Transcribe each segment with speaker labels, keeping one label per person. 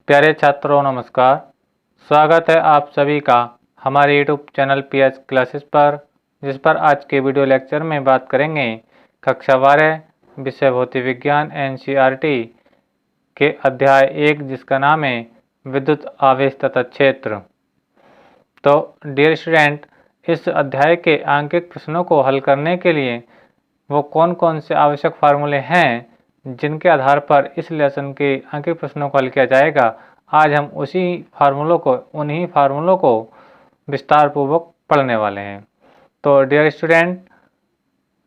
Speaker 1: प्यारे छात्रों नमस्कार। स्वागत है आप सभी का हमारे यूट्यूब चैनल पीएच क्लासेस पर, जिस पर आज के वीडियो लेक्चर में बात करेंगे कक्षा 12 विषय भौतिक विज्ञान एनसीईआरटी के अध्याय 1 जिसका नाम है विद्युत आवेश तथा क्षेत्र। तो डियर स्टूडेंट, इस अध्याय के आंकिक प्रश्नों को हल करने के लिए वो कौन कौन से आवश्यक फार्मूले हैं जिनके आधार पर इस लेसन के अंकित प्रश्नों को हल किया जाएगा, आज हम उन्हीं फार्मूलों को विस्तार पूर्वक पढ़ने वाले हैं। तो डियर स्टूडेंट,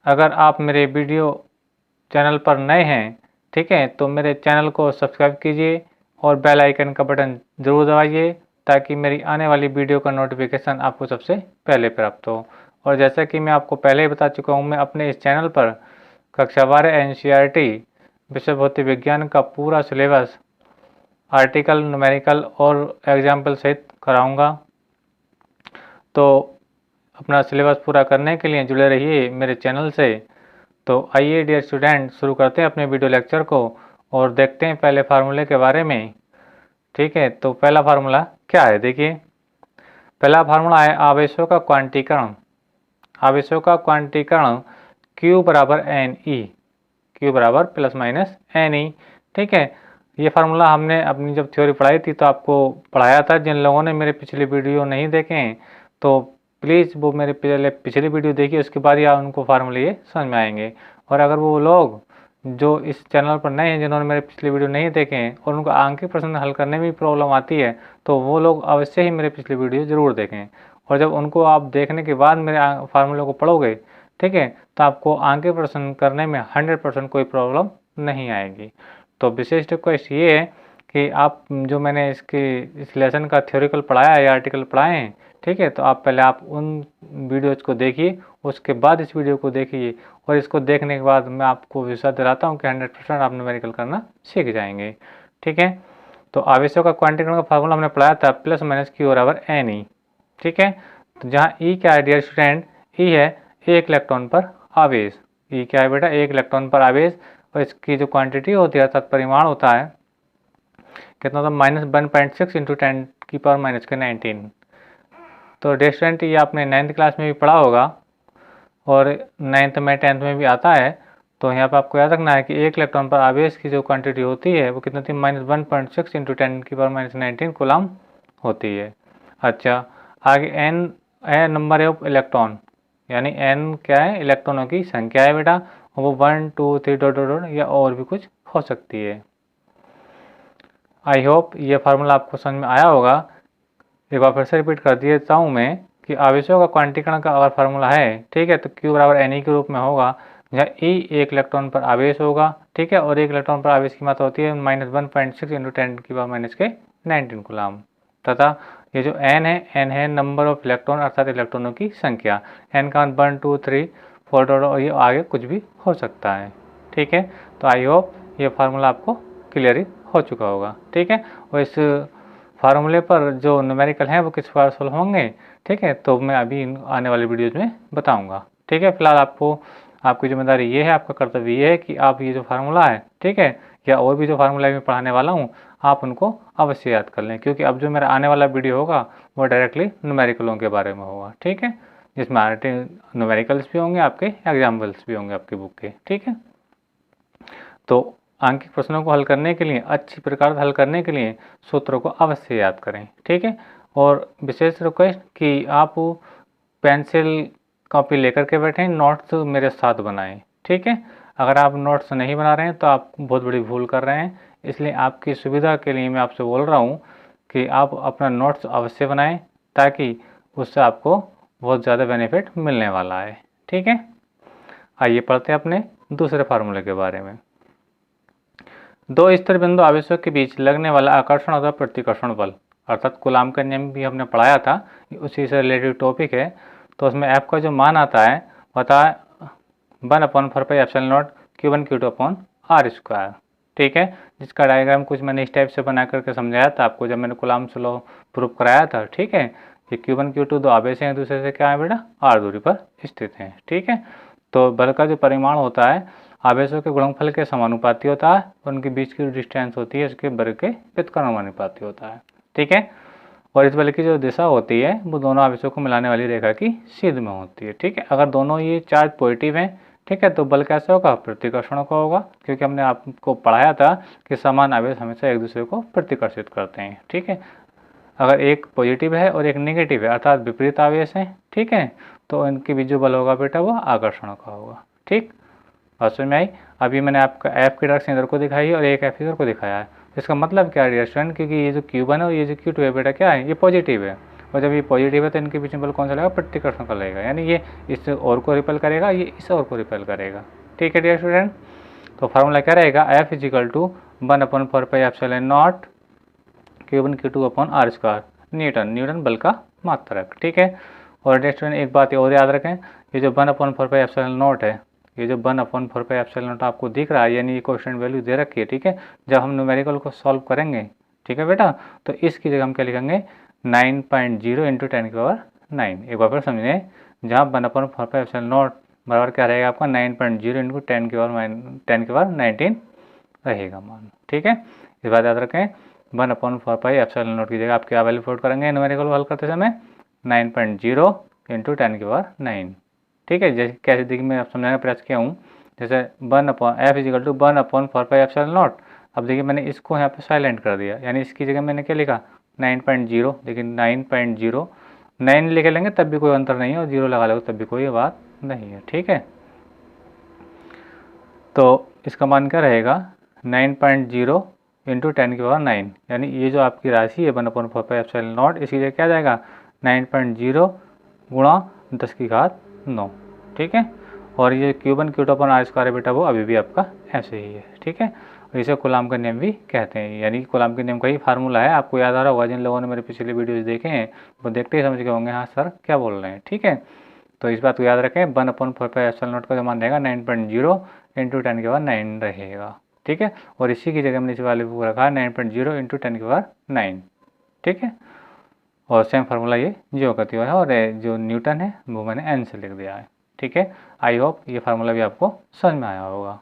Speaker 1: अगर आप मेरे वीडियो चैनल पर नए हैं, ठीक है, तो मेरे चैनल को सब्सक्राइब कीजिए और बेल आइकन का बटन ज़रूर दबाइए ताकि मेरी आने वाली वीडियो का नोटिफिकेशन आपको सबसे पहले प्राप्त हो। और जैसा कि मैं आपको पहले ही बता चुका हूँ, मैं अपने इस चैनल पर कक्षा 12 एनसीईआरटी विषय भौतिक विज्ञान का पूरा सिलेबस आर्टिकल, न्यूमेरिकल और एग्जाम्पल सहित कराऊंगा। तो अपना सिलेबस पूरा करने के लिए जुड़े रहिए मेरे चैनल से। तो आइए डियर स्टूडेंट, शुरू करते हैं अपने वीडियो लेक्चर को और देखते हैं पहले फार्मूले के बारे में। ठीक है, तो पहला फार्मूला क्या है, देखिए। पहला फार्मूला है आवेशों का क्वांटीकरण। आवेशों का क्वांटीकरण Q बराबर NE, Q बराबर प्लस माइनस NE। ठीक है, ये फार्मूला हमने अपनी जब थ्योरी पढ़ाई थी तो आपको पढ़ाया था। जिन लोगों ने मेरे पिछले वीडियो नहीं देखे हैं तो प्लीज़ वो मेरे पिछली वीडियो देखिए, उसके बाद या उनको फार्मूले ये समझ में आएंगे। और अगर वो लोग जो इस चैनल पर नए हैं, जिन्होंने मेरे पिछले वीडियो नहीं देखे हैं और उनको आंकिक प्रश्न हल करने में प्रॉब्लम आती है, तो वो लोग अवश्य ही मेरे पिछले वीडियो ज़रूर देखें। और जब उनको आप देखने के बाद मेरे फार्मूले को पढ़ोगे, ठीक है, तो आपको आंकिक प्रश्न करने में 100% कोई प्रॉब्लम नहीं आएगी। तो विशेष रिक्वेस्ट ये है कि आप जो मैंने इस लेसन का थ्योरिकल पढ़ाया है या आर्टिकल पढ़ाए हैं, ठीक है, तो आप पहले आप उन वीडियोज़ को देखिए, उसके बाद इस वीडियो को देखिए। और इसको देखने के बाद मैं आपको विश्वास दिलाता हूँ कि 100% आप न्यूमेरिकल करना सीख जाएंगे। ठीक है, तो आवेशों का क्वांटीकरण का फार्मूला हमने पढ़ाया था प्लस माइनस Q बराबर NE। ठीक है, तो जहाँ E क्या है डियर स्टूडेंट, E है एक इलेक्ट्रॉन पर आवेश। E क्या है बेटा, एक इलेक्ट्रॉन पर आवेश। और इसकी जो क्वांटिटी होती है अर्थात परिमाण होता है कितना, तो -1.6 × 10⁻⁻19। तो डियर स्टूडेंट, ये आपने 9th क्लास में भी पढ़ा होगा और 9th में 10th में भी आता है। तो यहाँ पर आपको याद रखना है कि एक इलेक्ट्रॉन पर आवेश की जो क्वांटिटी होती है वो कितनी थी, -1.6 × 10⁻⁻19 कूलम होती है। अच्छा, आगे n है नंबर ऑफ इलेक्ट्रॉन, यानी n क्या है, इलेक्ट्रॉनों की संख्या है बेटा। वो 1 2 3 डॉट डॉट डॉट या और भी कुछ हो सकती है। आई होप ये फार्मूला आपको समझ में आया होगा। एक बार फिर से रिपीट कर देता हूँ मैं कि आवेशों का क्वांटीकरण का अगर फार्मूला है, ठीक है, तो Q बराबर NE के रूप में होगा, जहाँ E एक इलेक्ट्रॉन पर आवेश होगा, ठीक है, और एक इलेक्ट्रॉन पर आवेश की मात्रा होती है -1.6 × 10⁻⁻19 कूलम। तथा ये जो n है नंबर ऑफ इलेक्ट्रॉन अर्थात इलेक्ट्रॉनों की संख्या। n का 1 2 3 4 और ये आगे कुछ भी हो सकता है। ठीक है, तो आई होप ये फार्मूला आपको क्लियर हो चुका होगा। ठीक है, और इस फार्मूले पर जो न्यूमेरिकल हैं वो किस प्रकार सोल्व होंगे, ठीक है, तो मैं अभी आने वाली वीडियोज़ में बताऊंगा। ठीक है, फिलहाल आपकी जिम्मेदारी ये है, आपका कर्तव्य ये है कि आप ये जो फार्मूला है, ठीक है, या और भी जो फार्मूला मैं पढ़ाने वाला हूँ, आप उनको अवश्य याद कर लें, क्योंकि अब जो मेरा आने वाला वीडियो होगा वो डायरेक्टली न्यूमेरिकलों के बारे में होगा। ठीक है, जिसमें न्यूमेरिकल्स भी होंगे, आपके एग्जाम्पल्स भी होंगे आपकी बुक के। ठीक है, तो आंकिक प्रश्नों को हल करने के लिए, अच्छी प्रकार से हल करने के लिए सूत्रों को अवश्य याद करें। ठीक है, और विशेष रिक्वेस्ट कि आप पेंसिल कॉपी लेकर के बैठें, नोट्स मेरे साथ बनाएं। ठीक है, अगर आप नोट्स नहीं बना रहे हैं तो आप बहुत बड़ी भूल कर रहे हैं, इसलिए आपकी सुविधा के लिए मैं आपसे बोल रहा हूँ कि आप अपना नोट्स अवश्य बनाएं ताकि उससे आपको बहुत ज़्यादा बेनिफिट मिलने वाला है। ठीक है, आइए पढ़ते हैं अपने दूसरे फार्मूले के बारे में। दो स्थिर बिंदु आवेशों के बीच लगने वाला आकर्षण अथवा प्रतिकर्षण बल अर्थात कूलाम का नियम भी हमने पढ़ाया था, उसी से रिलेटेड टॉपिक है। तो उसमें F का जो मान आता है बता 1/4πε0 Q1 Q2 R²। ठीक है, जिसका डायग्राम कुछ मैंने इस टाइप से बना करके समझाया था आपको जब मैंने कूलाम से लॉ प्रूफ कराया था। ठीक है, ये Q1 Q2 दो आवेश हैं, दूसरे से क्या है बेटा, R दूरी पर स्थित हैं। ठीक है, तो बल का जो परिमाण होता है आवेशों के गुणनफल के समानुपाती होता है और उनके बीच की डिस्टेंस होती है इसके वर्ग के व्युत्क्रमानुपाती होता है। ठीक है, और इस बल की जो दिशा होती है वो दोनों आवेशों को मिलाने वाली रेखा की सीध में होती है। ठीक है, अगर दोनों ये चार्ज पॉजिटिव हैं, ठीक है, तो बल कैसे होगा, प्रतिकर्षण का होगा, क्योंकि हमने आपको पढ़ाया था कि समान आवेश हमेशा एक दूसरे को प्रतिकर्षित करते हैं। ठीक है, अगर एक पॉजिटिव है और एक नेगेटिव है अर्थात विपरीत आवेश है, ठीक है, तो इनके बीच जो बल होगा बेटा वो आकर्षण का होगा। ठीक, बात समझ में आई। अभी मैंने आपका एफ की डायरेक्शन इधर को दिखाई है और एक एफ इधर को दिखाया है। इसका मतलब क्या है डियर स्टूडेंट, क्योंकि ये जो Q1 है और ये जो Q2 है बेटा क्या है, ये पॉजिटिव है, और जब ये पॉजिटिव है तो इनके बीच में बल कौन सा लगेगा, प्रतिकर्षण का लगेगा, यानी ये इस और को रिपेल करेगा, ये इस और को रिपेल करेगा। ठीक है डियर स्टूडेंट, तो फार्मूला क्या रहेगा, F is equal to 1/4πε0 Q1 Q2/r², Newton बल का मात्रक। ठीक है, और डियर स्टूडेंट एक बात और याद रखें, ये जो 1/4πε0 है, ये जो 1/4πε0 आपको दिख रहा है, यानी ये कोएफिशिएंट वैल्यू दे रखी है। ठीक है, जब हम न्यूमेरिकल को सॉल्व करेंगे, ठीक है बेटा, तो इसकी जगह हम क्या लिखेंगे, 9.0 × 10⁹। एक बार फिर समझिए, जहाँ 1/4πε0 बराबर क्या रहेगा आपका 9.0 × 10⁻19 रहेगा मान। ठीक है, इस बात याद रखें, 1/4πε0 की जगह आप क्या वैल्यू पुट करेंगे न्यूमेरिकल को हल करते समय, 9.0 × 10⁹। ठीक है, जैसे कैसे देखिए मैं समझाने का प्रयास किया हूँ, जैसे F इजिकल टू 1/4πε0। अब देखिए मैंने इसको यहाँ पे साइलेंट कर दिया, यानी इसकी जगह मैंने क्या लिखा 9.0, लेकिन 9.0 9 लिख लेंगे तब भी कोई अंतर नहीं है, और 0 लगा लोगे तब भी कोई बात नहीं है। ठीक है, तो इसका मान क्या रहेगा 9.0 × 10⁹, यानी ये जो आपकी राशि है 1/4πε0, इसकी जगह क्या जाएगा 9.0 × 10⁹। ठीक है, और ये Q1 Q2/r² है बेटा, वो अभी भी आपका ऐसे ही है। ठीक है, और इसे कूलाम का नियम भी कहते हैं, यानी कूलाम के नियम का ही फार्मूला है। आपको याद आ रहा होगा, जिन लोगों ने मेरे पिछले वीडियोस देखे हैं वो देखते ही समझ गए होंगे हाँ सर क्या बोल रहे हैं। ठीक है, तो इस बात को याद रखें, 1/4πε0 का जो मान रहेगा 9.0 × 10⁹ रहेगा। ठीक है, और इसी की जगह मैंने इस वाले को रखा है 9.0 × 10⁹। ठीक है, और सेम फार्मूला ये जो गति है, और जो न्यूटन है वो मैंने n से लिख दिया है। ठीक है, आई होप ये फार्मूला भी आपको समझ में आया होगा।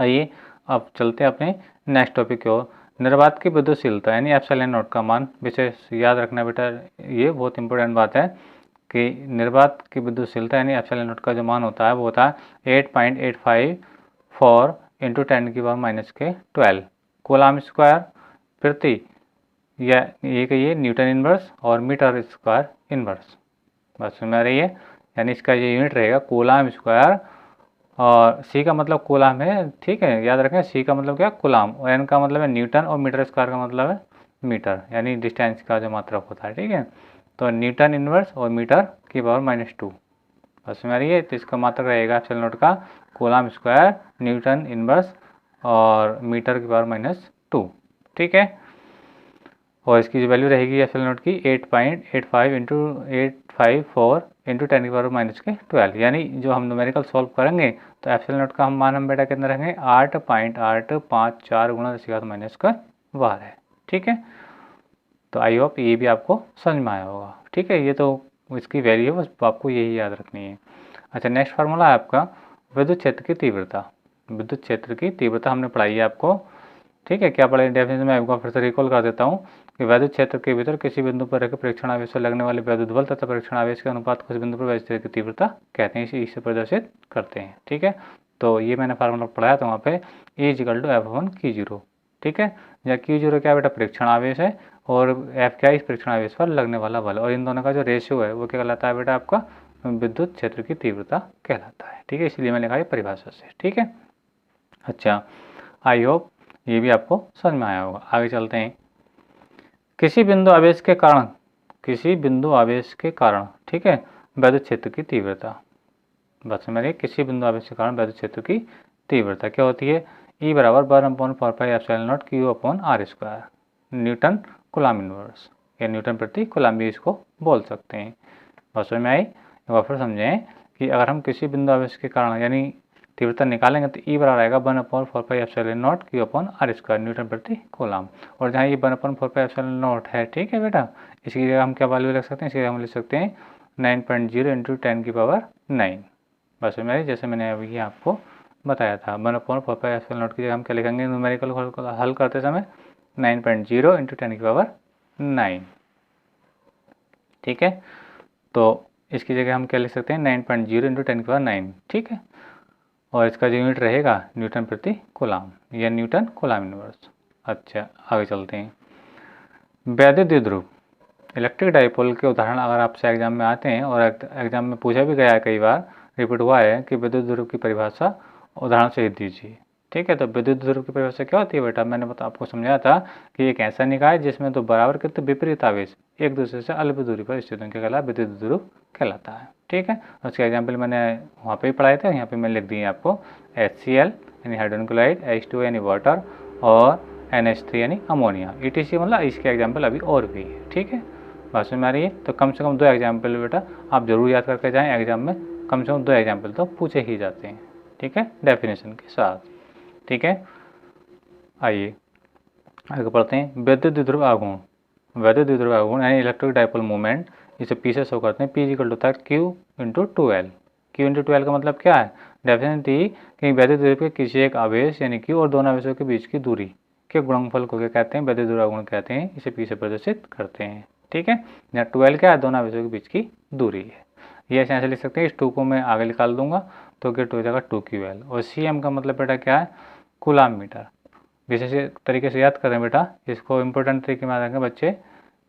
Speaker 1: आइए अब चलते हैं अपने नेक्स्ट टॉपिक की ओर, निर्वात की विद्युतशीलता यानी ε0 का मान। विशेष याद रखना बेटा, ये बहुत इंपॉर्टेंट बात है कि निर्वात की विद्युतशीलता यानी ε0 का जो मान होता है वो होता है 8.854 × 10⁻⁻12 कूलाम स्क्वायर प्रति, या ये कहिए न्यूटन इनवर्स और मीटर स्क्वायर इनवर्स। बात समझ में आ रही है, यानी इसका ये यूनिट रहेगा कूलाम स्क्वायर, और सी का मतलब कूलाम है। ठीक है, याद रखें सी का मतलब क्या कूलाम, और एन का मतलब है न्यूटन, और मीटर स्क्वायर का मतलब है मीटर, यानी डिस्टेंस का जो मात्रक होता है। ठीक है, तो न्यूटन इनवर्स और मीटर की पावर -2। बात समझ में आ रही है, तो इसका मात्रक रहेगा ε0 का कूलाम स्क्वायर, न्यूटन इनवर्स और मीटर की पावर -2। ठीक है, और इसकी जो वैल्यू रहेगी ε0 की 8.85 × 854 × 10⁻⁻12, यानी जो हम न्यूमेरिकल सॉल्व करेंगे तो ε0 का हम मान हम बेटा कितना रखेंगे 8.854 × 10⁻⁻12 है। ठीक है, तो आई होप ये भी आपको समझ में आया होगा। ठीक है, ये तो इसकी वैल्यू है, बस आपको यही याद रखनी है। अच्छा, नेक्स्ट फार्मूला है आपका विद्युत क्षेत्र की तीव्रता। विद्युत क्षेत्र की तीव्रता हमने पढ़ाई है आपको। ठीक है, क्या पढ़ाई डेफिनेशन में आपको फिर से रिकॉल कर देता हूँ कि वैद्युत क्षेत्र के भीतर किसी बिंदु पर रखे परीक्षण आवेश से लगने वाले वैद्युत बल तथा परीक्षण आवेश के अनुपात को उस बिंदु पर वैद्युत क्षेत्र की तीव्रता कहते हैं, इसे प्रदर्शित करते हैं। ठीक है, तो ये मैंने फार्मूला पढ़ाया था वहाँ पे E = F1 Q0। ठीक है, जहाँ Q0 क्या बेटा परीक्षण आवेश है, और F क्या है इस परीक्षण आवेश पर लगने वाला बल, और इन दोनों का जो रेशियो है वो क्या कहलाता है बेटा आपका विद्युत क्षेत्र की तीव्रता कहलाता है। ठीक है, इसलिए मैंने कहा परिभाषा से। ठीक है, अच्छा, आई होप ये भी आपको समझ में आया होगा। आगे चलते हैं, किसी बिंदु आवेश के कारण, किसी बिंदु आवेश के कारण, ठीक है, वैद्युत क्षेत्र की तीव्रता। बस मेरे किसी बिंदु आवेश के कारण वैद्युत क्षेत्र की तीव्रता क्या होती है, E = 1/4πε0 Q/r², Newton coulomb inverse, या न्यूटन प्रति कूलाम भी इसको बोल सकते हैं। बस में आई, एक बार फिर समझें कि अगर हम किसी बिंदु आवेश के कारण यानी तीव्रता निकालेंगे तो E बराबर आएगा 1/4πε0 Q/r², न्यूटन प्रति कूलाम। और जहाँ ये 1/4πε0 है, ठीक है बेटा, इसकी जगह हम क्या वैल्यू लिख सकते हैं, इसकी जगह हम लिख सकते हैं 9.0 × 10⁻⁹। बस मेरे जैसे मैंने अभी आपको बताया था। 1/4π∼0 की जगह हम क्या लिखेंगे न्यूमेरिकल हल करते समय 9.0 × 10⁹ ठीक है। तो इसकी जगह हम क्या लिख सकते हैं 9.0 × 10⁹ ठीक है। और इसका जो यूनिट रहेगा न्यूटन प्रति कूलाम या न्यूटन कूलाम इनवर्स। अच्छा आगे चलते हैं। वैद्युत द्विध्रुव इलेक्ट्रिक डाइपोल के उदाहरण अगर आपसे एग्जाम में आते हैं और एग्जाम में पूछा भी गया है, कई बार रिपीट हुआ है कि विद्युत ध्रुव की परिभाषा उदाहरण से दीजिए। ठीक है, तो विद्युत ध्रुव की परिभाषा क्या होती है बेटा, मैंने आपको समझाया था कि एक ऐसा निकाय जिसमें दो बराबर कृत विपरीत आवेश एक दूसरे से अल्प दूरी पर स्थित क्या कहलाता है, विद्युत ध्रुव कहलाता है। ठीक है, उसके एग्जाम्पल मैंने वहाँ पे ही पढ़ाए थे, यहाँ पे मैं लिख दिए आपको HCl यानी हाइड्रोजन क्लोराइड, H2 यानी वाटर और NH3 यानी अमोनिया। ETC मतलब इसके एग्जाम्पल अभी और भी है। ठीक है, बात समझ में आ रही है। तो कम से कम 2 एग्जाम्पल बेटा आप जरूर याद करके जाएं, एग्जाम में कम से कम 2 एग्जाम्पल तो पूछे ही जाते हैं। ठीक है, डेफिनेशन के साथ। ठीक है, आइए आगे पढ़ते हैं। वैद्युत द्विध्रुव आघूर्ण, वैद्युत द्विध्रुव आघूर्ण यानी इलेक्ट्रिक डाइपोल मूवमेंट, इसे पी से शो करते हैं। P इक्वल टू होता है Q × 2L। Q × 2L का मतलब क्या है, डेफिनेशन थी कि वैद्युत द्विध्रुव के किसी एक आवेश यानी Q और दोनों आवेशों के बीच की दूरी के गुणनफल को क्या कहते हैं, वैद्युत द्विध्रुव आघूर्ण कहते हैं। इसे P से प्रदर्शित करते हैं। ठीक है, यहाँ 2L क्या है, दोनों आवेशों के बीच की दूरी है। ये ऐसे लिख सकते हैं, इस 2 को मैं आगे निकाल दूंगा तो गेट हो जाएगा 2QL। और CM का मतलब बेटा क्या है, कूलाम मीटर। विशेष तरीके से याद करें बेटा, इसको इम्पोर्टेंट तरीके में याद रखें बच्चे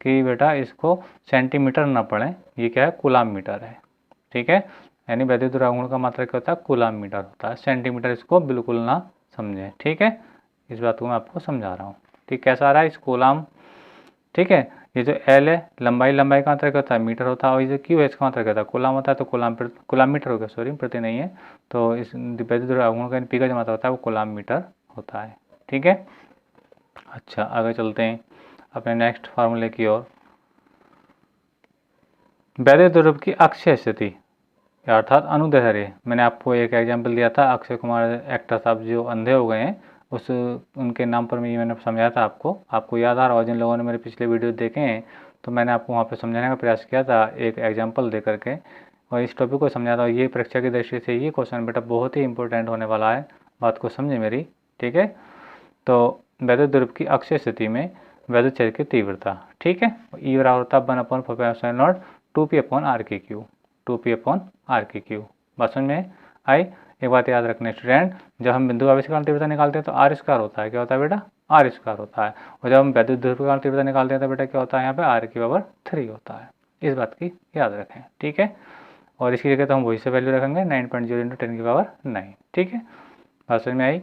Speaker 1: कि बेटा इसको सेंटीमीटर ना पढ़ें, ये क्या है कूलाम मीटर है। ठीक है, यानी वैद्युत द्विध्रुव आघूर्ण का मात्रक क्या होता है, कूलाम मीटर होता है, सेंटीमीटर इसको बिल्कुल ना समझें। ठीक है, इस बात को मैं आपको समझा रहा हूँ। ठीक, कैसा आ रहा है इस कूलाम। ठीक है, ये जो L है लंबाई का मात्रक होता है मीटर होता है, और ये जो Q है इसका मात्रक होता है कूलाम होता है, तो कूलाम मीटर हो गया, सॉरी प्रति नहीं है। तो इस वैद्युत द्विध्रुव आघूर्ण का P का जो मात्रा होता है वो कूलाम मीटर होता है। ठीक है, अच्छा आगे चलते हैं अपने नेक्स्ट फार्मूले की ओर। वैद्युत द्विध्रुव की अक्षीय स्थिति अर्थात अनुदैर्ध्य, मैंने आपको एक एग्जाम्पल दिया था, अक्षय कुमार एक्टर साहब जो अंधे हो गए हैं उस उनके नाम पर मैंने समझाया था आपको याद आ रहा है। जिन लोगों ने मेरे पिछले वीडियो देखे हैं तो मैंने आपको वहाँ पे समझाने का प्रयास किया था एक एग्जाम्पल दे करके, और इस टॉपिक को समझा था। ये परीक्षा की दृष्टि से ये क्वेश्चन बेटा बहुत ही इंपॉर्टेंट होने वाला है, बात को समझे मेरी। ठीक है, तो वैद्युत द्विध्रुव की अक्षीय स्थिति में वैद्युत क्षेत्र की तीव्रता, ठीक है, E बराबर होता है 1/4π∼0 2P/r⁻³ 2P/r⁻³। बात समझ में आई। एक बात याद रखना स्टूडेंट, जब हम बिंदु आवेश के कारण तीव्रता निकालते हैं तो r² होता है, क्या होता है बेटा, r² होता है। और जब हम वैद्युत द्विध्रुव के कारण तीव्रता निकालते हैं तो बेटा क्या होता है, यहाँ पे r³ होता है। इस बात की याद रखें। ठीक है, और इसकी जगह तो हम वही से वैल्यू रखेंगे 9.0 × 10⁹ ठीक है, बात समझ में आई।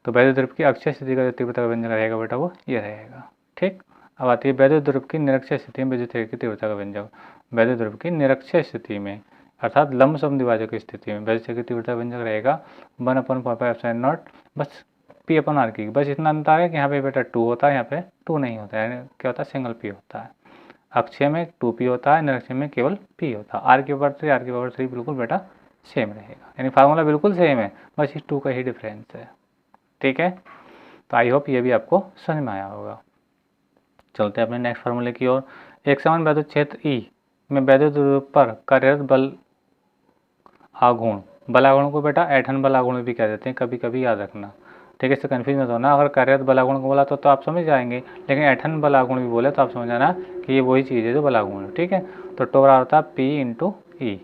Speaker 1: तो वैद्युत द्विध्रुव की अक्षीय स्थिति का जो तीव्रता का व्यंजक रहेगा बेटा वो ये रहेगा। ठीक, अब आती है वैद्युत द्विध्रुव की निरक्षीय स्थिति में विद्युत क्षेत्र की तीव्रता का व्यंजक। वैद्युत द्विध्रुव की निरक्षीय स्थिति में अर्थात लंब समद्विभाजक की स्थिति में वैद्युत क्षेत्र की तीव्रता का व्यंजक रहेगा 1/4π∼0 बस P/r⁻³ बस इतना अंतर है कि यहाँ पे बेटा 2 होता है, यहाँ पे 2 नहीं होता है, क्या होता है सिंगल P होता है। अक्षय में 2P होता है, निरक्षीय में केवल P होता है। r³ बिल्कुल बेटा सेम रहेगा, यानी फार्मूला बिल्कुल सेम है, बस इस 2 का ही डिफरेंस है। ठीक है, तो आई होप ये भी आपको समझ में आया होगा। चलते हैं अपने नेक्स्ट फार्मूले की ओर। एक समान वैद्युत क्षेत्र E में वैद्युत द्विध्रुव पर कार्यरत बल आघूर्ण को बेटा ऐंठन बल आघूर्ण भी कह देते हैं, कभी कभी याद रखना। ठीक है, इससे कन्फ्यूज मत होना, अगर कार्यरत बल आघूर्ण को बोला तो आप समझ जाएंगे, लेकिन ऐंठन बल आघूर्ण भी बोले तो आप समझ जाना कि ये वही चीज़ है जो बल आघूर्ण है। ठीक है, तो टोरा होता है P × E।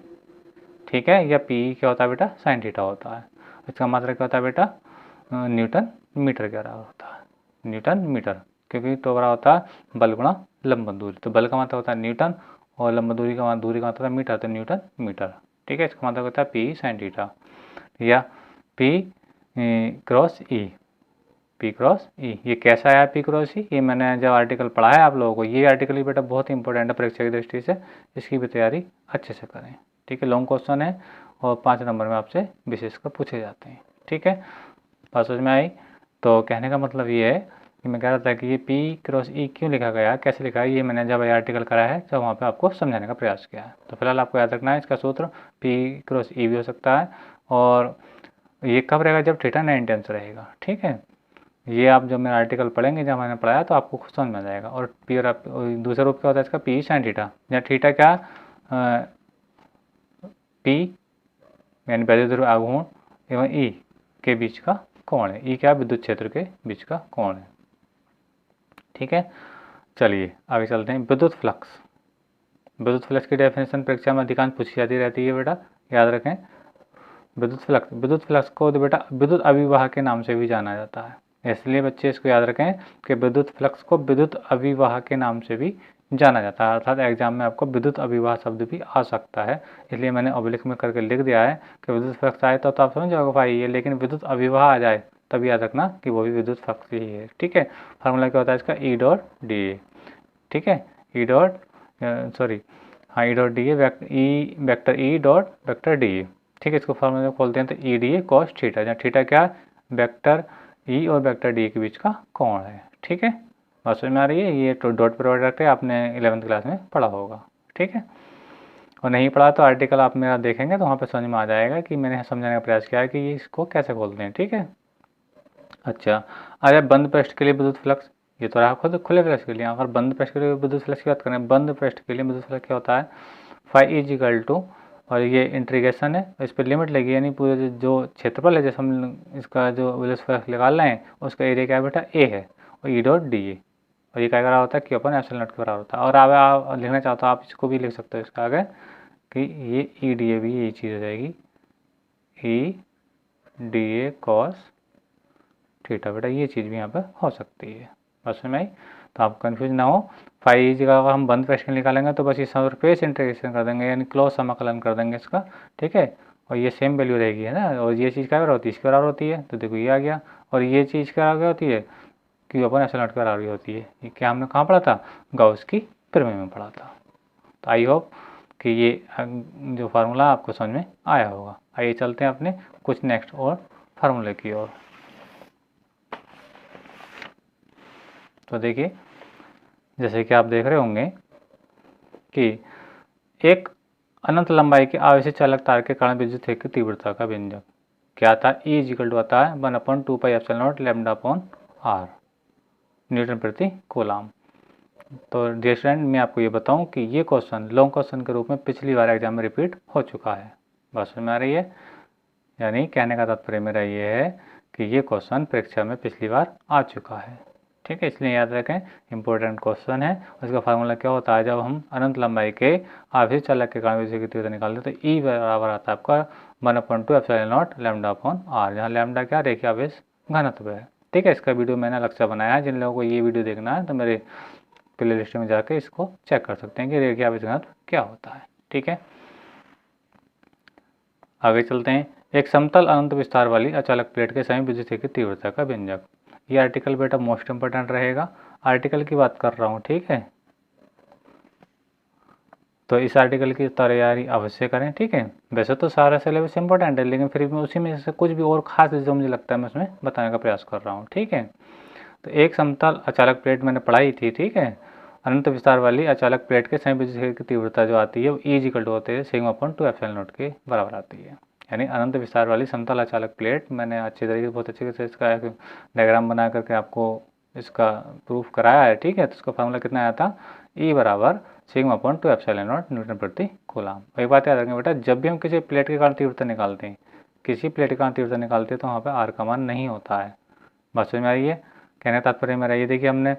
Speaker 1: ठीक है, या P क्या होता है बेटा sin थीटा होता है। इसका मात्रा क्या होता है बेटा न्यूटन मीटर के बराबर होता है, न्यूटन मीटर, क्योंकि तो बराबर होता है बल गुणा लंब दूरी। तो बल का मात्रा होता है न्यूटन और लंब दूरी का मात्रा होता है मीटर, तो न्यूटन मीटर। ठीक है, इसका मात्रा होता है P sin थीटा या P×E। P×E ये कैसा है P×E, ये मैंने जब आर्टिकल पढ़ा है आप लोगों को, ये आर्टिकल भी बेटा बहुत ही इंपॉर्टेंट है परीक्षा की दृष्टि से, इसकी भी तैयारी अच्छे से करें। ठीक है, लॉन्ग क्वेश्चन है और 5 नंबर में आपसे विशेषकर पूछे जाते हैं। ठीक है, बात समझ में आई। तो कहने का मतलब ये है कि मैं कह रहा था कि ये P×E क्यों लिखा गया है, कैसे लिखा है, ये मैंने जब ये आर्टिकल कराया है जब वहाँ पे आपको समझाने का प्रयास किया है। तो फिलहाल आपको याद रखना है इसका सूत्र P×E भी हो सकता है, और ये कब रहेगा जब थीटा 90 अंश रहेगा। ठीक है, ये आप जब मेरा आर्टिकल पढ़ेंगे जब मैंने पढ़ाया तो आपको खुद समझ में आ जाएगा। और P और दूसरा रूप क्या होता है इसका P sin थीटा, या थीटा क्या P यानी वैद्युत द्विध्रुव आघूर्ण एवं E के बीच का कोण है। ई क्या है? विद्युत क्षेत्र के बीच का कोण है। ठीक है, चलिए आगे चलते हैं। विद्युत फ्लक्स। विद्युत फ्लक्स की डेफिनेशन परीक्षा में अधिकांश पूछी जाती रहती है बेटा, याद रखें। विद्युत फ्लक्स को तो बेटा विद्युत अभिवाह के नाम से भी जाना जाता है, इसलिए बच्चे इसको याद रखें कि विद्युत फ्लक्स को विद्युत अभिवाह के नाम से भी जाना जाता है। अर्थात एग्जाम में आपको विद्युत अभिवाह शब्द भी आ सकता है, इसलिए मैंने ऑब्लिक में करके लिख दिया है कि विद्युत फ्लक्स आए तो आप समझ जाओगे भाई ये, लेकिन विद्युत अभिवाह आ जाए तब याद रखना कि वो भी विद्युत फ्लक्स ही है। ठीक है, फार्मूला क्या होता है इसका? E dot D A. ठीक है, ई डॉट सॉरी हाँ E dot D A vector E dot vector D A. ठीक है, इसको फार्मूला खोलते हैं तो E D A cos theta, जहाँ थीटा क्या है? वेक्टर ई और वेक्टर डी के बीच का कोण है। ठीक है, बात समझ में आ रही है? ये तो डॉट प्रोडक्ट है, आपने 11th क्लास में पढ़ा होगा। ठीक है, और नहीं पढ़ा तो आर्टिकल आप मेरा देखेंगे तो वहाँ पे समझ में आ जाएगा कि मैंने समझाने का प्रयास किया है कि ये इसको कैसे खोलते हैं। ठीक है, अच्छा आ जाए बंद पृष्ठ के लिए विद्युत फ्लक्स। ये तो रहा खुद खुले पृष्ठ के लिए। अगर बंद पृष्ठ के लिए विद्युत फ्लक्स की बात करें, बंद पृष्ठ के लिए विद्युत फ्लक्स क्या होता है? फाई इज इक्वल टू, और ये इंटीग्रेशन है, इस पर लिमिट लगी, यानी पूरे जो क्षेत्रफल है, जैसे हम इसका जो विद्युत फ्लक्स निकाल रहे हैं उसका एरिया क्या है बेटा? ए है, और ई डॉट डी ए, और ये क्या बराबर होता है? क्यू अपन एप्सिलॉन नॉट के बराबर होता है। और आप लिखना चाहते हो आप इसको भी लिख सकते हो इसका आगे कि ये ई डी ए भी यही चीज़ हो जाएगी, E D A cos theta. बेटा ये चीज़ भी यहाँ पर हो सकती है, बस में आई, तो आप कंफ्यूज ना हो। फाई जगह अगर हम बंद प्रश्न निकालेंगे तो बस ये सरफेस इंटीग्रेशन कर देंगे, यानी क्लोज समाकलन कर देंगे इसका। ठीक है, और ये सेम वैल्यू रहेगी, है ना। और ये चीज़ क्या बराबर होती है? इसके बराबर होती है, तो देखो ये आ गया। और ये चीज़ क्या बराबर होती है? क्यू अपन एप्सिलॉन नॉट के बराबर होती है। ये क्या हमने कहाँ पढ़ा था? गॉस की प्रमेय में पढ़ा था। तो आई होप कि ये जो फार्मूला आपको समझ में आया होगा। आइए चलते हैं अपने कुछ नेक्स्ट और फार्मूले की ओर। तो देखिए, जैसे कि आप देख रहे होंगे कि एक अनंत लंबाई के आवेशित चालक तार के कारण विद्युत क्षेत्र की तीव्रता का व्यंजक क्या था? ई इक्वल टू आता है 1/2 epsilon naught lambda upon r newton प्रति कूलम। तो डियर स्टूडेंट, मैं आपको ये बताऊं कि ये क्वेश्चन लॉन्ग क्वेश्चन के रूप में पिछली बार एग्जाम में रिपीट हो चुका है। बात समझ में आ रही है? यानी कहने का तात्पर्य मेरा ये है कि ये क्वेश्चन परीक्षा में पिछली बार आ चुका है। ठीक है, इसलिए याद रखें इंपॉर्टेंट क्वेश्चन है। उसका फार्मूला क्या होता है? जब हम अनंत लंबाई के आवेशित चालक के कारण विद्युत की तीव्रता निकालते हैं तो ई बराबर आता है आपका 1/2 epsilon naught lambda upon r, जहाँ लैम्डा क्या? रेखीय आवेश घनत्व है। ठीक है, इसका वीडियो मैंने अलग से बनाया है, जिन लोगों को ये वीडियो देखना है तो मेरे प्ले लिस्ट में जाकर इसको चेक कर सकते हैं कि रेखीय आवेश घनत्व क्या होता है। ठीक है, आगे चलते हैं। एक समतल अनंत विस्तार वाली अचालक प्लेट के समीप विद्युत क्षेत्र की तीव्रता का व्यंजक। ये आर्टिकल बेटा मोस्ट इंपोर्टेंट रहेगा, आर्टिकल की बात कर रहा हूँ। ठीक है, तो इस आर्टिकल की तैयारी अवश्य करें। ठीक है, वैसे तो सारा सिलेबस इंपॉर्टेंट है, लेकिन फिर भी उसी में से कुछ भी और खास जो मुझे लगता है मैं उसमें बताने का प्रयास कर रहा हूँ। ठीक है, तो एक समतल अचालक प्लेट मैंने पढ़ाई थी। ठीक है, अनंत विस्तार वाली अचालक प्लेट के समीप विद्युत क्षेत्र की तीव्रता जो आती है वो ई इक्वल टू होते हैं सिग्मा अपॉन 2 एप्सिलॉन नॉट के बराबर आती है। यानी अनंत विस्तार वाली समतल अचालक प्लेट, मैंने अच्छे तरीके से बहुत अच्छे से इसका डायग्राम बना करके आपको इसका प्रूफ कराया है। ठीक है, तो इसका फार्मूला कितना आया था? ई बराबर sigma upon 2 epsilon not Newton प्रति कूलम। एक बात याद रखें बेटा, जब भी हम किसी प्लेट के कारण तीव्रता निकालते हैं, किसी प्लेट के कारण तीव्रता निकालते हैं तो वहाँ पर आर का मान नहीं होता है। बात समझ में आ रही है? कहने का तात्पर्य मेरा ये देखिए, हमने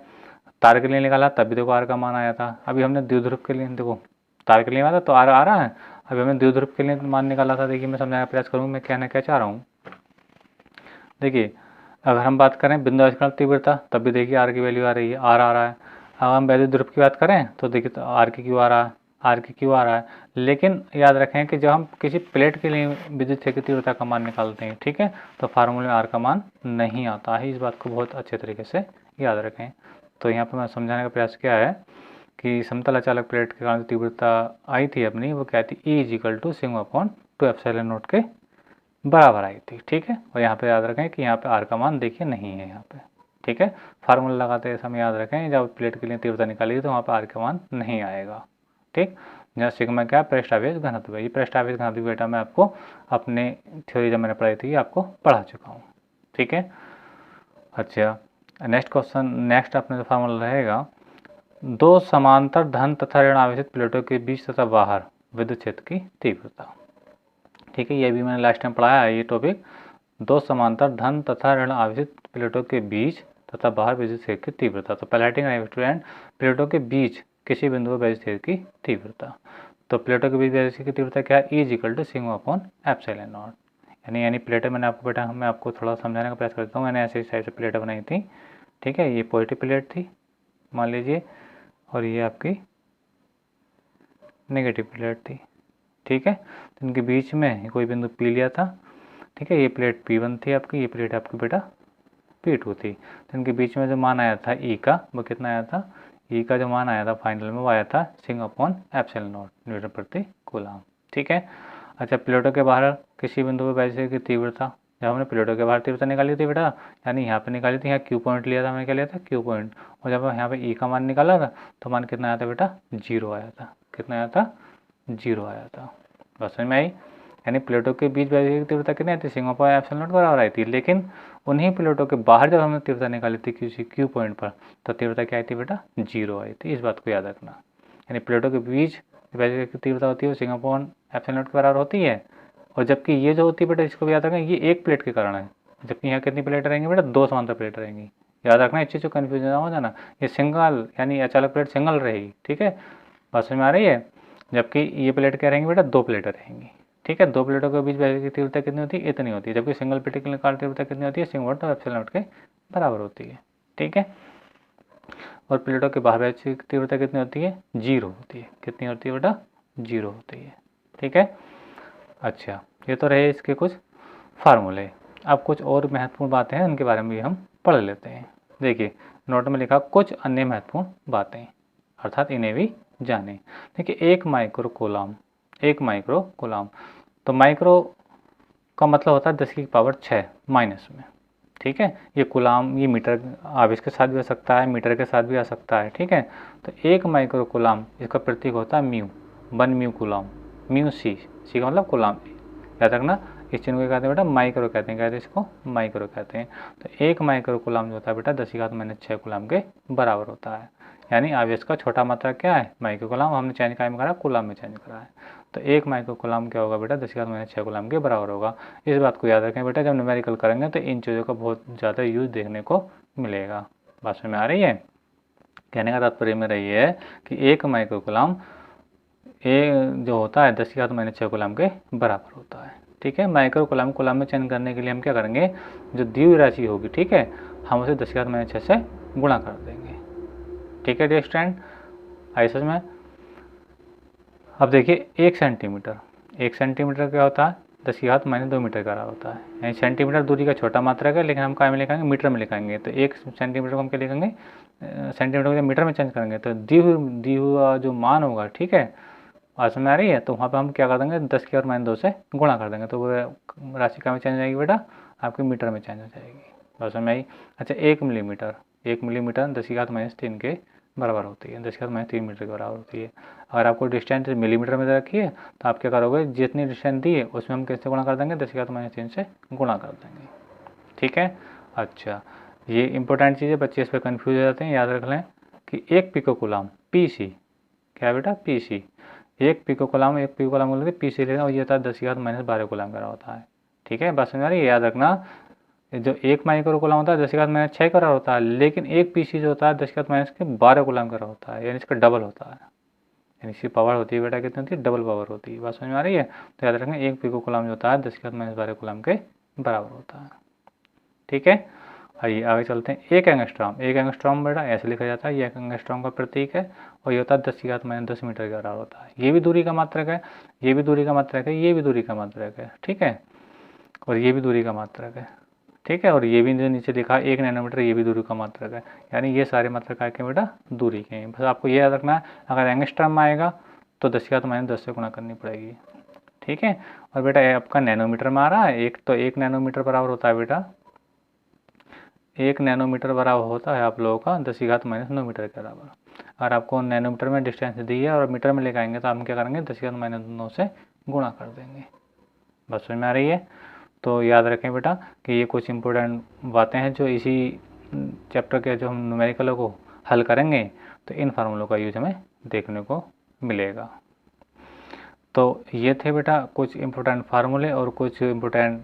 Speaker 1: तार के लिए निकाला तब भी देखो आर का मान आया था। अभी हमने द्विध्रुव के लिए देखो तार के लिए आया था तो आर आ रहा है। अभी हमने द्विध्रुव के लिए मान निकाला था। देखिए मैं समझाने का प्रयास करूँगा मैं कहना क्या चाह रहा हूँ। देखिए अगर हम बात करें बिंदु आवेश तीव्रता, तब भी देखिए आर की वैल्यू आ रही है, आर आ रहा है। अब हम वैद्युत ध्रुव की बात करें तो देखिए तो आर की क्यू आ रहा है, आर की क्यू आ रहा है। लेकिन याद रखें कि जब हम किसी प्लेट के लिए विद्युत क्षेत्र की तीव्रता का मान निकालते हैं, ठीक है, तो फार्मूले में आर का मान नहीं आता है। इस बात को बहुत अच्छे तरीके से याद रखें। तो यहाँ पर मैं समझाने का प्रयास किया है कि समतल अचालक प्लेट के कारण तीव्रता आई थी अपनी, वो क्या थी? E equal to sigma upon 2 epsilon naught के बराबर आई थी। ठीक है, और यहाँ पे याद रखें कि यहाँ पे आर का मान देखिए नहीं है यहाँ पे। ठीक है, फार्मूला लगाते समय याद रखें जब प्लेट के लिए तीव्रता निकाली तो वहाँ पे आर का मान नहीं आएगा। ठीक, जहाँ सिग्मा क्या? पृष्ठ आवेश घनत्व है। ये पृष्ठ आवेश घनत्व बेटा मैं आपको अपने थ्योरी जब मैंने पढ़ाई थी आपको पढ़ा चुका हूँ। ठीक है, अच्छा नेक्स्ट क्वेश्चन, नेक्स्ट अपने जो फार्मूला रहेगा, दो समांतर धन तथा ऋण आवेशित प्लेटों के बीच तथा बाहर विद्युत क्षेत्र की तीव्रता। ठीक है, ये भी मैंने लास्ट टाइम पढ़ाया है ये टॉपिक, दो समांतर धन तथा ऋण आवेशित प्लेटों के बीच तथा बाहर विद्युत क्षेत्र की तीव्रता। तो पहला हेडिंग है स्टूडेंट, प्लेटों के बीच किसी बिंदु पर विद्युत क्षेत्र की तीव्रता। तो प्लेटों के बीच विद्युत क्षेत्र की तीव्रता क्या है? E=σ/ε0। यानी प्लेटें मैंने आपको बेटा मैं आपको थोड़ा समझाने का प्रयास करता हूँ। मैंने ऐसे टाइप से प्लेटें बनाई थी, ठीक है। ये पॉजिटिव प्लेट थी मान लीजिए, और ये आपकी नेगेटिव प्लेट थी, ठीक है। तो इनके बीच में कोई बिंदु P लिया था, ठीक है। ये प्लेट P1 थी आपकी, ये प्लेट आपकी बेटा P2 थी। तो इनके बीच में जो मान आया था E का, वो कितना आया था? E का जो मान आया था फाइनल में वो आया था σ/ε0 न्यूटन प्रति कूलम, ठीक है। अच्छा, प्लेटों के बाहर किसी बिंदु पर वैसे की तीव्रता, जब हमने प्लेटों के बाहर तीव्रता निकाली थी बेटा, यानी यहाँ पे निकाली थी, यहाँ Q पॉइंट लिया था, हमने क्या लिया था? Q point. और जब यहाँ पे E का मान निकाला था तो मान कितना आया था बेटा? 0 आया था। कितना आया था? 0 आया था। बस समझ में आई? यानी प्लेटों के बीच वैसे की तीव्रता कितनी आई थी? σ/ε0 बराबर आई थी। लेकिन उन्हीं प्लेटों के बाहर जब हमने तीव्रता निकाली थी किसी Q पॉइंट पर, तो तीव्रता क्या आई थी बेटा? 0 आई थी। इस बात को याद रखना। यानी प्लेटों के बीच वैसे की तीव्रता होती है वो σ/ε0 के बराबर होती है। और जबकि ये जो होती है बेटा, इसको भी याद रखना, ये एक प्लेट के कारण है। जबकि यहाँ कितनी प्लेट रहेंगी बेटा? 2 समांतर प्लेट रहेंगी। याद रखना, इस चीज़ को कन्फ्यूजन ना हो जाना। ये सिंगल यानी अचालक प्लेट सिंगल रहेगी, ठीक है। बात समझ में आ रही है? जबकि ये प्लेट क्या रहेंगी बेटा? 2 प्लेटें रहेंगी, ठीक है। 2 प्लेटों के बीच वैसे की तीव्रता कितनी होती है? इतनी होती है। जबकि सिंगल प्लेट की तीव्रता कितनी होती है? σ/ε0 के बराबर होती है, ठीक है। और प्लेटों के बाहर वैसे की तीव्रता कितनी होती है? 0 होती है। कितनी होती है बेटा? 0 होती है, ठीक है। अच्छा, ये तो रहे इसके कुछ फार्मूले। अब कुछ और महत्वपूर्ण बातें हैं, उनके बारे में भी हम पढ़ लेते हैं। देखिए, नोट में लिखा कुछ अन्य महत्वपूर्ण बातें, अर्थात इन्हें भी जानें। देखिए, 1 माइक्रो कूलम, 1 माइक्रो कूलम, तो माइक्रो का मतलब होता है 10⁻⁶ माइनस में, ठीक है। ये कूलम, ये मीटर आवेश के साथ भी आ सकता है, मीटर के साथ भी आ सकता है, ठीक है। तो 1 माइक्रो कूलम, इसका प्रतीक होता है mu, 1 mu coulomb, mu C का मतलब कूलम। याद रखना, इस चिन्ह को कहते हैं बेटा माइक्रो कहते हैं, इसको माइक्रो कहते हैं। तो 1 माइक्रो कूलम जो होता है बेटा 10⁻⁶ कूलम के बराबर होता है। यानी आवेश का छोटा मात्रा क्या है? Micro coulomb. हमने चेंज क्या में करा? कूलम में चेंज करा है। तो 1 माइक्रो कूलम क्या होगा बेटा? 10⁻⁶ कूलम के बराबर होगा। इस बात को याद रखें बेटा, जब न्यूमेरिकल करेंगे तो इन चीज़ों का बहुत ज़्यादा यूज देखने को मिलेगा। बात में आ रही है? कहने का तात्पर्य मेरा ये है कि 1 माइक्रो कूलम जो होता है 10⁻⁶ कूलम के बराबर होता है, ठीक है। माइक्रो कूलम कूलम में चेंज करने के लिए हम क्या करेंगे? जो दी हुई राशि होगी, ठीक है, हम उसे 10⁻⁶ से गुणा कर देंगे, ठीक है डियर स्टूडेंट। आई समझ में? अब देखिए, 1 सेंटीमीटर, 1 सेंटीमीटर क्या होता है? 10⁻² मीटर का होता है। यानी सेंटीमीटर दूरी का छोटा मात्रक है, लेकिन हम क्या में लिखेंगे? मीटर में लिखेंगे। तो 1 सेंटीमीटर को हम क्या लिखेंगे? सेंटीमीटर को मीटर में चेंज करेंगे तो दी हुआ जो मान होगा, ठीक है, बात समझ में आ रही है? तो वहाँ पे हम क्या कर देंगे? 10⁻² से गुणा कर देंगे, तो वो राशि क्या में चेंज हो जाएगी बेटा? आपके मीटर में चेंज हो जाएगी। बात समझ में आई? अच्छा, 1 मिलीमीटर, 1 मिलीमीटर 10⁻³ के बराबर होती है, 10⁻³ मीटर के बराबर होती है। अगर आपको डिस्टेंस मिलीमीटर में रखी है तो आप क्या करोगे? जितनी डिस्टेंस दी है उसमें हम कैसे गुणा कर देंगे? 10⁻³ से गुणा कर देंगे, ठीक है। अच्छा, ये इंपॉर्टेंट चीज़ है, बच्चे इस पर कन्फ्यूज हो जाते हैं। याद रख लें कि 1 पिको कूलम PC, क्या है बेटा? PC, 1 pico coulomb, 1 pico coulomb बोलते PC लेना, और ये होता है 10⁻12 कूलम का होता है, ठीक है। बात समझ आ रही है? याद रखना, जो 1 माइक्रो कूलम होता है 10⁻6 का होता है, लेकिन 1 PC जो होता है 10⁻12 कूलम का होता है, यानी इसका डबल होता है। यानी इसकी पावर होती है बेटा कितनी होती है? डबल पावर होती है। बात समझ में आ रही है? तो याद रखें 1 पिको कूलम जो होता है 10⁻12 कूलम के बराबर होता है, ठीक है। आइए आगे चलते हैं। 1 एंगस्ट्रॉम, 1 एंगस्ट्रॉम बेटा ऐसे लिखा जाता है, ये 1 एंगस्ट्रॉम का प्रतीक है, और ये होता है 10⁻10 मीटर के बराबर होता है। ये भी दूरी का मात्रक है, ये भी दूरी का मात्रक है, ये भी दूरी का मात्रक है, ठीक है, और ये भी दूरी का मात्रक है, ठीक है। और ये भी जो नीचे लिखा है 1 नैनोमीटर, ये भी दूरी का मात्रक है। यानी ये सारे मात्रक आए के बेटा दूरी के हैं। बस आपको ये याद रखना है, अगर एंगस्ट्रॉम में आएगा तो 10⁻10 से गुणा करनी पड़ेगी, ठीक है। और बेटा आपका नैनोमीटर में आ रहा है, एक तो 1 नैनोमीटर बराबर होता है बेटा, 1 नैनोमीटर बराबर होता है आप लोगों का 10⁻9 मीटर के बराबर। अगर आपको नैनोमीटर में डिस्टेंस दी है और मीटर में लेकर आएंगे तो हम क्या करेंगे? 10⁻9 से गुणा कर देंगे। बस समझ में आ रही है? तो याद रखें बेटा कि ये कुछ इंपॉर्टेंट बातें हैं जो इसी चैप्टर के जो हम न्यूमेरिकलों को हल करेंगे तो इन फार्मूलों का यूज हमें देखने को मिलेगा। तो ये थे बेटा कुछ इम्पोर्टेंट फार्मूले और कुछ इम्पोर्टेंट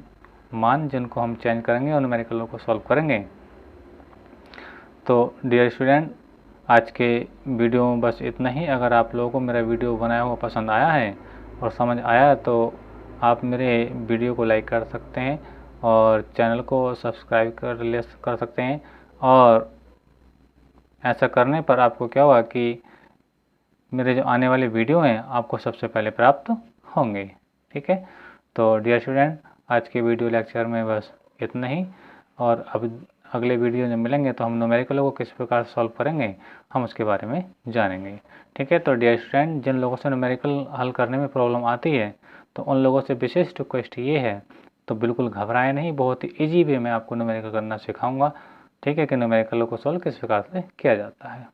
Speaker 1: मान जिनको हम चेंज करेंगे और न्यूमेरिकलों को सॉल्व करेंगे। तो डियर स्टूडेंट, आज के वीडियो में बस इतना ही। अगर आप लोगों को मेरा वीडियो बनाया हुआ पसंद आया है और समझ आया तो आप मेरे वीडियो को लाइक कर सकते हैं और चैनल को सब्सक्राइब कर सकते हैं। और ऐसा करने पर आपको क्या होगा कि मेरे जो आने वाले वीडियो हैं आपको सबसे पहले प्राप्त होंगे। ठीक है, तो डियर स्टूडेंट, आज के वीडियो लेक्चर में बस इतना ही। और अब अगले वीडियो में मिलेंगे तो हम न्यूमेरिकलों को किस प्रकार सॉल्व करेंगे हम उसके बारे में जानेंगे। ठीक है, तो डियर स्टूडेंट, जिन लोगों से न्यूमेरिकल हल करने में प्रॉब्लम आती है तो उन लोगों से विशेष रिक्वेस्ट ये है, तो बिल्कुल घबराएं नहीं, बहुत ही ईजी वे में आपको न्यूमेरिकल करना सिखाऊंगा। ठीक है, कि न्यूमेरिकलों को सॉल्व किस प्रकार से किया जाता है।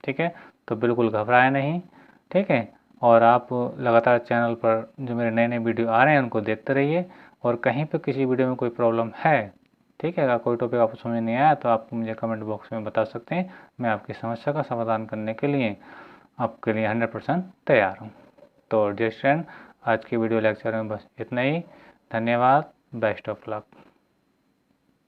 Speaker 1: ठीक है, तो बिल्कुल घबराएं नहीं। ठीक है, और आप लगातार चैनल पर जो मेरे नए नए वीडियो आ रहे हैं उनको देखते रहिए। और कहीं पर किसी वीडियो में कोई प्रॉब्लम है, ठीक है, अगर कोई टॉपिक आपको समझ नहीं आया तो आप मुझे कमेंट बॉक्स में बता सकते हैं। मैं आपकी समस्या का समाधान करने के लिए आपके लिए 100% तैयार हूँ। तो डियर स्टूडेंट, आज की वीडियो लेक्चर में बस इतना ही। धन्यवाद। Best of luck.